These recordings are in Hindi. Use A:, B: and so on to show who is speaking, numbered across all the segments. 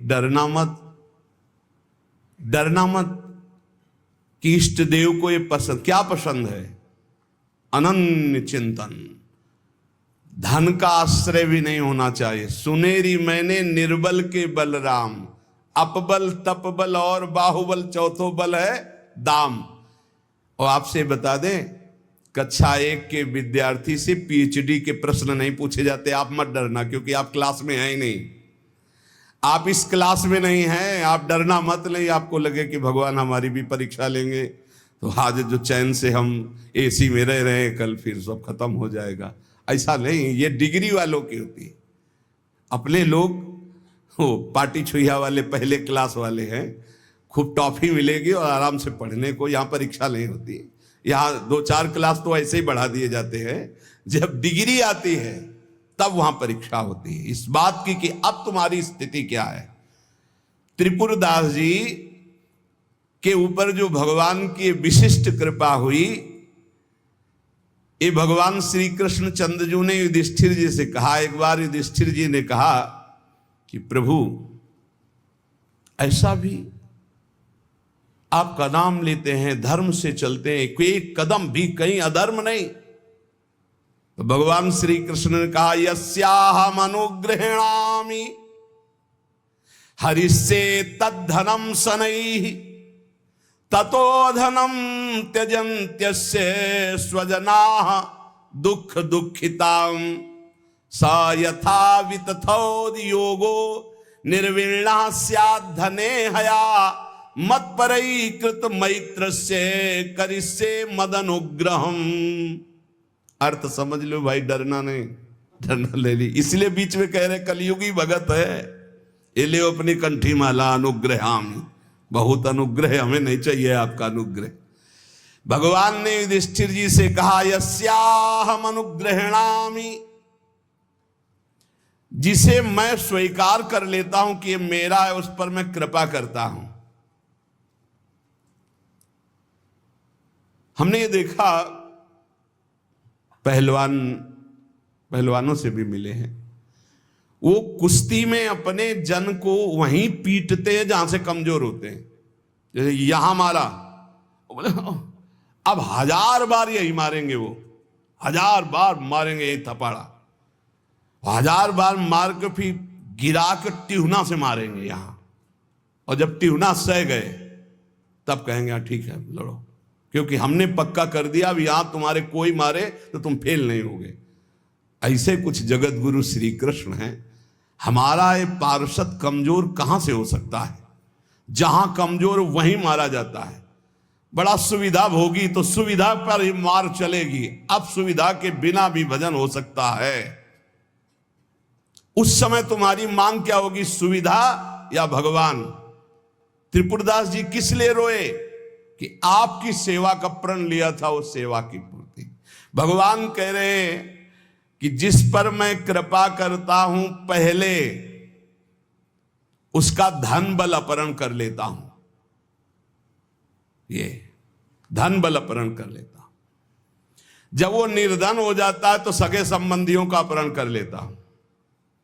A: डरना मत, डरना मत कि इष्ट देव को ये पसंद, क्या पसंद है? अनन्य चिंतन। धन का आश्रय भी नहीं होना चाहिए। सुनेरी मैंने निर्बल के बलराम, अपबल तपबल और बाहुबल, चौथो बल है दाम। और आपसे बता दें, कक्षा 1 के विद्यार्थी से पीएचडी के प्रश्न नहीं पूछे जाते। आप मत डरना, क्योंकि आप क्लास में हैं ही नहीं, आप इस क्लास में नहीं हैं। आप डरना मत। नहीं आपको लगे कि भगवान हमारी भी परीक्षा लेंगे तो आज जो चैन से हम एसी में रह रहे हैं, कल फिर सब खत्म हो जाएगा, ऐसा नहीं। ये डिग्री वालों की होती है। अपने लोग वो पार्टी छुइया वाले पहले क्लास वाले हैं, खूब टॉफी मिलेगी और आराम से पढ़ने को। यहाँ परीक्षा नहीं होती है। यहाँ 2-4 क्लास तो ऐसे ही बढ़ा दिए जाते हैं। जब डिग्री आती है तब वहां परीक्षा होती है, इस बात की कि अब तुम्हारी स्थिति क्या है। त्रिपुरदास जी के ऊपर जो भगवान की विशिष्ट कृपा हुई, ये भगवान श्री कृष्ण चंद्रजू ने युधिष्ठिर जी से कहा। एक बार युधिष्ठिर जी ने कहा कि प्रभु, ऐसा भी आपका नाम लेते हैं, धर्म से चलते हैं, कोई कदम भी कहीं अधर्म नहीं। तो भगवान श्री कृष्ण ने कहा, यस्याहम अनुग्रहेणामि हरिस्से तद्धनम शनैः ततो धनम त्यजन्त्यस्य स्वजनाः दुख दुःखितां स यथा वितथोद्योगो निर्विण्णः स्यात् धने हया मत्परैकृत मैत्रस्य करिष्ये मदनुग्रहम्। अर्थ समझ लो भाई, डरना नहीं, डरना ले ली। इसलिए बीच में कह रहे कलयुगी भगत है, ये ले अपनी कंठी माला अनुग्रहामि। बहुत अनुग्रह, हमें नहीं चाहिए आपका अनुग्रह। भगवान ने युधिष्ठिर जी से कहा, यस्याहम अनुग्रहेणामि, जिसे मैं स्वीकार कर लेता हूं कि ये मेरा है, उस पर मैं कृपा करता हूं। हमने ये देखा, पहलवानों से भी मिले हैं, वो कुश्ती में अपने जन को वहीं पीटते हैं जहां से कमजोर होते हैं। जैसे यहां मारा, बोले अब 1000 बार यही मारेंगे, वो 1000 बार मारेंगे यही थपाड़ा, 1000 बार मार के फिर गिरा के टिहुना से मारेंगे यहां। और जब टिहुना सह गए तब कहेंगे ठीक है लड़ो, क्योंकि हमने पक्का कर दिया अब यहां तुम्हारे कोई मारे तो तुम फेल नहीं होगे। ऐसे कुछ जगत गुरु श्री कृष्ण हैं। हमारा ये पार्षद कमजोर कहां से हो सकता है? जहां कमजोर वहीं मारा जाता है। बड़ा सुविधा भोगी तो सुविधा पर ही मार चलेगी, अब सुविधा के बिना भी भजन हो सकता है। उस समय तुम्हारी मांग क्या होगी, सुविधा या भगवान? त्रिपुरदास जी किस लिए रोए? कि आपकी सेवा का प्रण लिया था, वो सेवा की पूर्ति। भगवान कह रहे हैं कि जिस पर मैं कृपा करता हूं पहले उसका धन बल अपहरण कर लेता हूं। ये धन बल अपहरण कर लेता हूं। जब वो निर्धन हो जाता है तो सगे संबंधियों का अपहरण कर लेता हूं,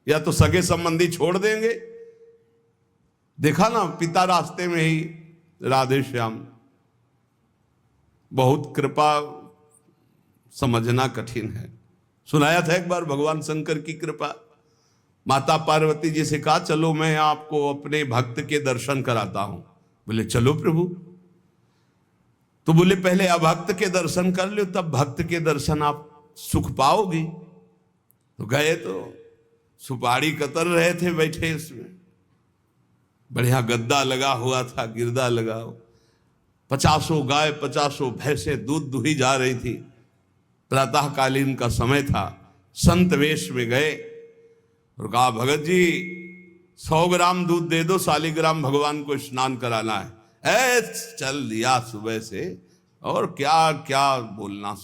A: या तो सगे संबंधी छोड़ देंगे। देखा ना, पिता रास्ते में ही राधे श्याम। बहुत कृपा समझना कठिन है। सुनाया था एक बार भगवान शंकर की कृपा। माता पार्वती जी से कहा, चलो मैं आपको अपने भक्त के दर्शन कराता हूं। बोले चलो प्रभु। तो बोले पहले अभक्त के दर्शन कर लो, तब भक्त के दर्शन आप सुख पाओगी। तो गए तो सुपारी कतर रहे थे बैठे, इसमें बढ़िया गद्दा लगा हुआ था, गिरदा लगा, 50 गाय 50 भैंसे दूध दुही जा रही थी। प्रातःकालीन का समय था। संत वेश में गए और कहा, भगत जी 100 ग्राम दूध दे दो, शालिग्राम भगवान को स्नान कराना है। चल दिया सुबह से, और क्या क्या बोलना।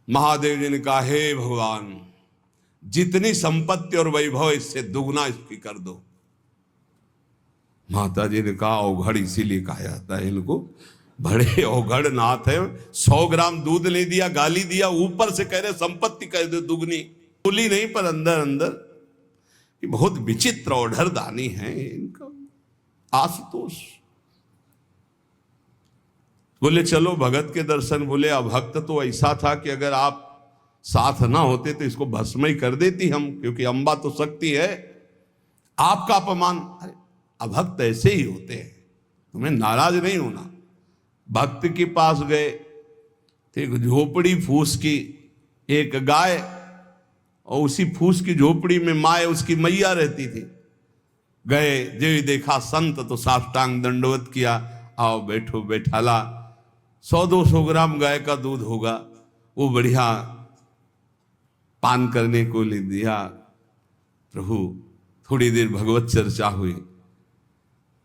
A: महादेव जी ने कहा, हे भगवान, जितनी संपत्ति और वैभव इससे दुगना इसकी कर दो। माता जी ने कहा, अवघड़ इसीलिए कहा जाता है इनको, बड़े अवघड़ नाथ है। 100 ग्राम दूध ले दिया, गाली दिया, ऊपर से कह रहे संपत्ति कह दो दुगनी। बोली नहीं, पर अंदर अंदर कि बहुत विचित्र और दानी है इनका आशुतोष। बोले चलो भगत के दर्शन। बोले अभक्त तो ऐसा था कि अगर आप साथ ना होते तो इसको भस्म ही कर देती हम, क्योंकि अंबा तो शक्ति है, आपका अपमान। अरे अभक्त ऐसे ही होते हैं, तुम्हें नाराज नहीं होना। भक्त के पास गए, एक झोपड़ी फूस की, एक गाय, और उसी फूस की झोपड़ी में माए उसकी मैया रहती थी। गए, जो देखा संत तो साष्टांग दंडवत किया, आओ बैठो बैठाला। 100-200 ग्राम गाय का दूध होगा, वो बढ़िया पान करने को ले दिया। प्रभु थोड़ी देर भगवत चर्चा हुई।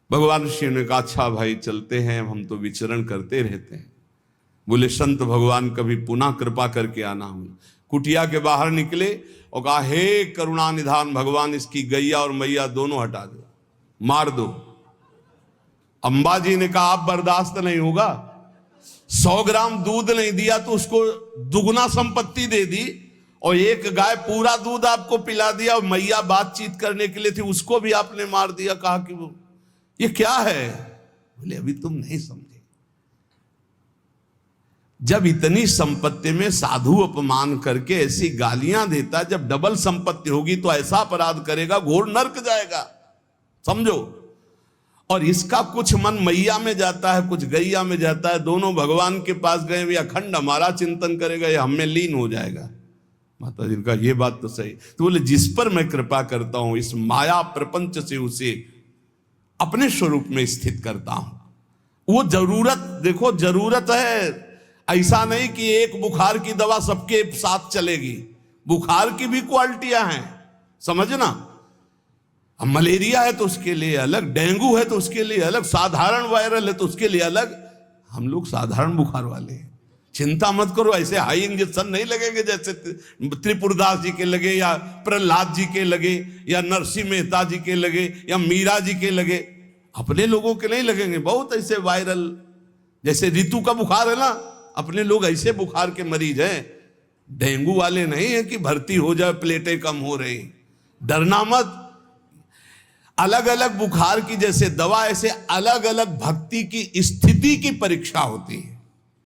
A: भगवान शिव ने कहा अच्छा भाई चलते हैं, हम तो विचरण करते रहते हैं। बोले संत भगवान कभी पुनः कृपा करके आना। हम कुटिया के बाहर निकले और कहा हे करुणा निधान भगवान, इसकी गैया और मैया दोनों हटा दो, मार दो। अंबाजी ने कहा आप बर्दाश्त नहीं होगा। 100 ग्राम दूध नहीं दिया तो उसको दुगुना संपत्ति दे दी, और एक गाय पूरा दूध आपको पिला दिया, और मैया बातचीत करने के लिए थी उसको भी आपने मार दिया। कहा कि वो ये क्या है? बोले अभी तुम नहीं समझे। जब इतनी संपत्ति में साधु अपमान करके ऐसी गालियां देता, जब डबल संपत्ति होगी तो ऐसा अपराध करेगा, घोर नरक जाएगा, समझो। और इसका कुछ मन मैया में जाता है, कुछ गैया में जाता है। दोनों भगवान के पास गए, भी अखंड हमारा चिंतन करेगा, ये हमें लीन हो जाएगा। माता जी का ये बात तो सही। तो बोले जिस पर मैं कृपा करता हूं, इस माया प्रपंच से उसे अपने स्वरूप में स्थित करता हूं। वो जरूरत, देखो जरूरत है, ऐसा नहीं कि एक बुखार की दवा सबके साथ चलेगी। बुखार की भी क्वालिटियां हैं, समझना। अब मलेरिया है तो उसके लिए अलग, डेंगू है तो उसके लिए अलग, साधारण वायरल है तो उसके लिए अलग। हम लोग साधारण बुखार वाले हैं, चिंता मत करो। ऐसे हाई इंजेक्शन नहीं लगेंगे जैसे त्रिपुरदास जी के लगे, या प्रहलाद जी के लगे, या नरसिंह मेहता जी के लगे, या मीरा जी के लगे। अपने लोगों के नहीं लगेंगे। बहुत ऐसे वायरल, जैसे ऋतु का बुखार है ना, अपने लोग ऐसे बुखार के मरीज हैं। डेंगू वाले नहीं है कि भर्ती हो जाए, प्लेटें कम हो रही। डरना मत। अलग अलग बुखार की जैसे दवा, ऐसे अलग अलग भक्ति की स्थिति की परीक्षा होती है।